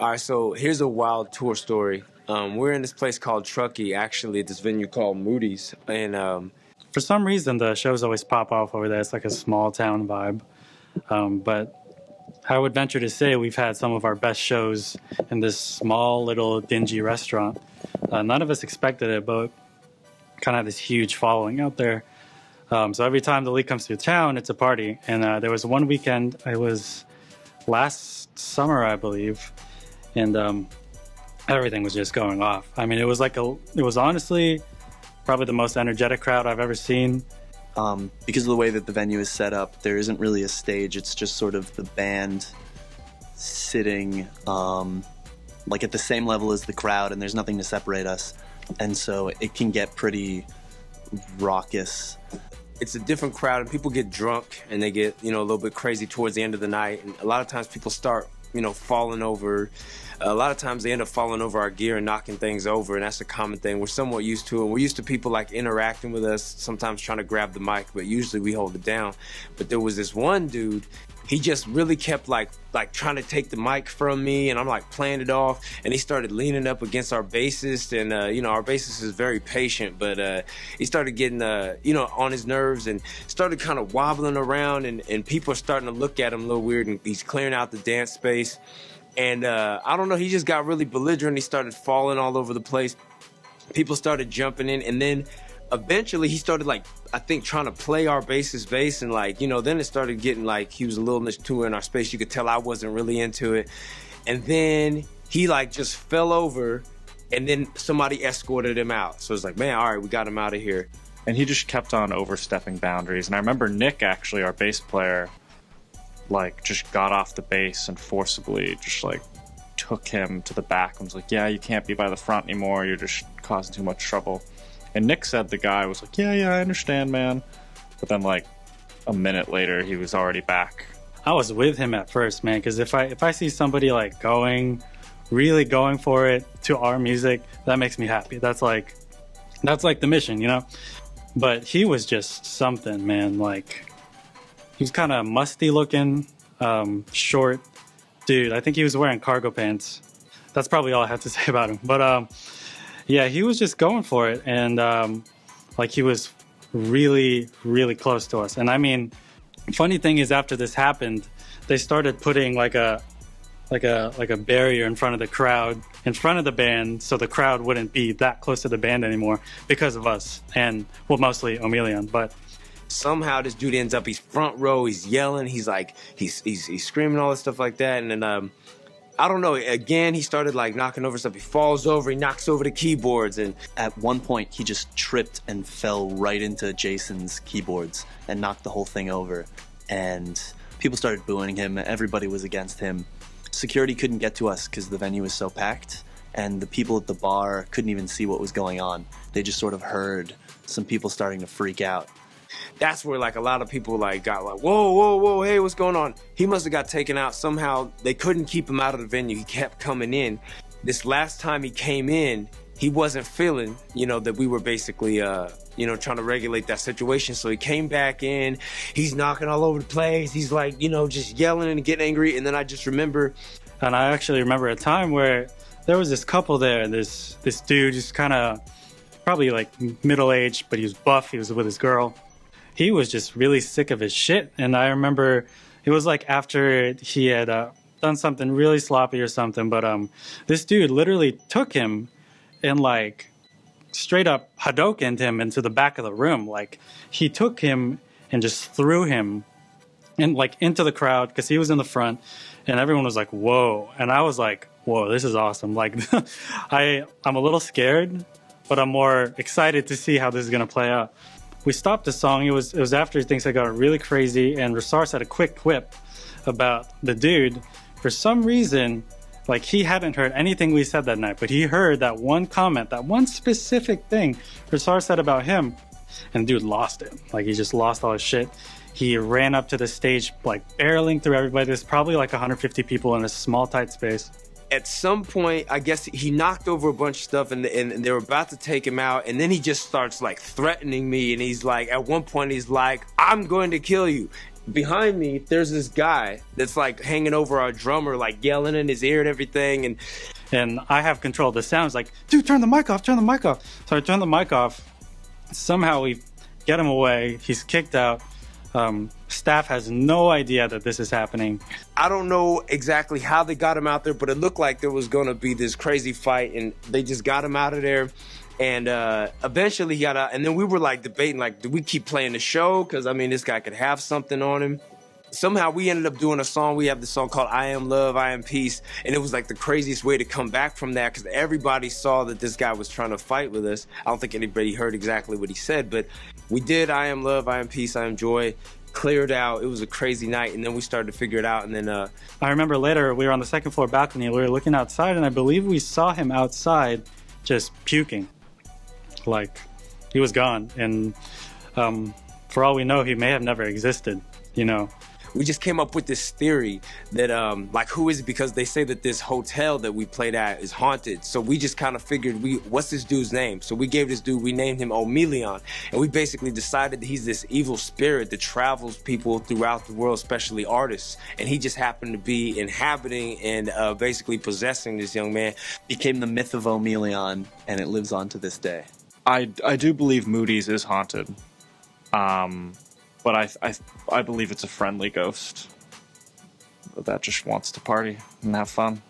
All right, so here's a wild tour story. We're in this place called Truckee, actually, at this venue called Moody's. And for some reason, the shows always pop off over there. It's like a small town vibe. But I would venture to say we've had some of our best shows in this small, little, dingy restaurant. None of us expected it, but kind of have this huge following out there. So every time the Lique comes through town, it's a party. And there was one weekend, it was last summer, I believe, and everything was just going off. I mean, it was honestly probably the most energetic crowd I've ever seen. Because of the way that the venue is set up, there isn't really a stage. It's just sort of the band sitting like at the same level as the crowd, and there's nothing to separate us. And so it can get pretty raucous. It's a different crowd, and people get drunk, and they get, a little bit crazy towards the end of the night. And a lot of times people start, falling over. A lot of times they end up falling over our gear and knocking things over, and that's a common thing. We're somewhat used to it. We're used to people like interacting with us, sometimes trying to grab the mic, but usually we hold it down. But there was this one dude, he just really kept like trying to take the mic from me, and I'm like playing it off, and he started leaning up against our bassist, and our bassist is very patient, but he started getting on his nerves and started kind of wobbling around, and people are starting to look at him a little weird, and he's clearing out the dance space. And I don't know, he just got really belligerent. He started falling all over the place. People started jumping in, and then eventually he started I think trying to play our bass's bass, and then it started getting he was a little too in our space. You could tell I wasn't really into it. And then he just fell over, and then somebody escorted him out. So it's man, all right, we got him out of here. And he just kept on overstepping boundaries. And I remember Nick, actually, our bass player, just got off the bass and forcibly just took him to the back and was like, yeah, you can't be by the front anymore, you're just causing too much trouble. And Nick said the guy was like, yeah, I understand, man. But then a minute later, he was already back. I was with him at first, man, because if I see somebody really going for it to our music, that makes me happy. That's like the mission, But he was just something, man. He was kind of musty looking, short dude. I think he was wearing cargo pants. That's probably all I have to say about him. But yeah, he was just going for it, and he was really, really close to us. And I mean, funny thing is, after this happened, they started putting a barrier in front of the crowd, in front of the band, so the crowd wouldn't be that close to the band anymore because of us, and mostly Omeleon, but. Somehow this dude ends up, he's front row, he's yelling, he's screaming, all this stuff like that, and then I don't know, again he started knocking over stuff. He falls over, he knocks over the keyboards, and at one point he just tripped and fell right into Jason's keyboards and knocked the whole thing over, and people started booing him. Everybody was against him. Security couldn't get to us because the venue was so packed, and the people at the bar couldn't even see what was going on. They just sort of heard some people starting to freak out. That's where a lot of people got whoa, hey, what's going on? He must have got taken out. Somehow they couldn't keep him out of the venue. He kept coming in. This last time he came in, he wasn't feeling, that we were basically, trying to regulate that situation. So he came back in, he's knocking all over the place. He's just yelling and getting angry. And then I just remember. And I actually remember a time where there was this couple there, and this dude just kind of probably middle-aged, but he was buff. He was with his girl. He was just really sick of his shit. And I remember it was after he had done something really sloppy or something, but this dude literally took him and straight up Hadokened him into the back of the room. He took him and just threw him into the crowd, because he was in the front, and everyone was like, whoa. And I was like, whoa, this is awesome. I'm a little scared, but I'm more excited to see how this is gonna play out. We stopped the song. It was after things had got really crazy, and Rasars had a quick quip about the dude. For some reason, he hadn't heard anything we said that night, but he heard that one comment, that one specific thing Rasars said about him, and the dude lost it. He just lost all his shit. He ran up to the stage, barreling through everybody. There's probably 150 people in a small, tight space. At some point, I guess he knocked over a bunch of stuff, and they were about to take him out, and then he just starts threatening me, and he's at one point he's like, I'm going to kill you. behind me, there's this guy that's like hanging over our drummer, like yelling in his ear and everything. And I have control of the sound. It's like, dude, turn the mic off, turn the mic off. So I turn the mic off. Somehow we get him away. He's kicked out. Staff has no idea that this is happening. I don't know exactly how they got him out there, but it looked like there was going to be this crazy fight, and they just got him out of there. And eventually he got out, and then we were like debating, like, do we keep playing the show? Because, I mean, this guy could have something on him. Somehow we ended up doing a song. We have this song called I Am Love, I Am Peace. And it was like the craziest way to come back from that, because everybody saw that this guy was trying to fight with us. I don't think anybody heard exactly what he said, but we did I Am Love, I Am Peace, I Am Joy. Cleared out. It was a crazy night, and then we started to figure it out. And then I remember later we were on the second floor balcony. We were looking outside, and I believe we saw him outside just puking. Like, he was gone. And for all we know, he may have never existed, you know. We just came up with this theory that, like, who is it? Because they say that this hotel that we played at is haunted. So we just kind of figured, what's this dude's name? So we gave this dude, we named him Omelion. And we basically decided that he's this evil spirit that travels people throughout the world, especially artists. And he just happened to be inhabiting and basically possessing this young man. Became the myth of Omelion, and it lives on to this day. I do believe Moody's is haunted. But I believe it's a friendly ghost that just wants to party and have fun.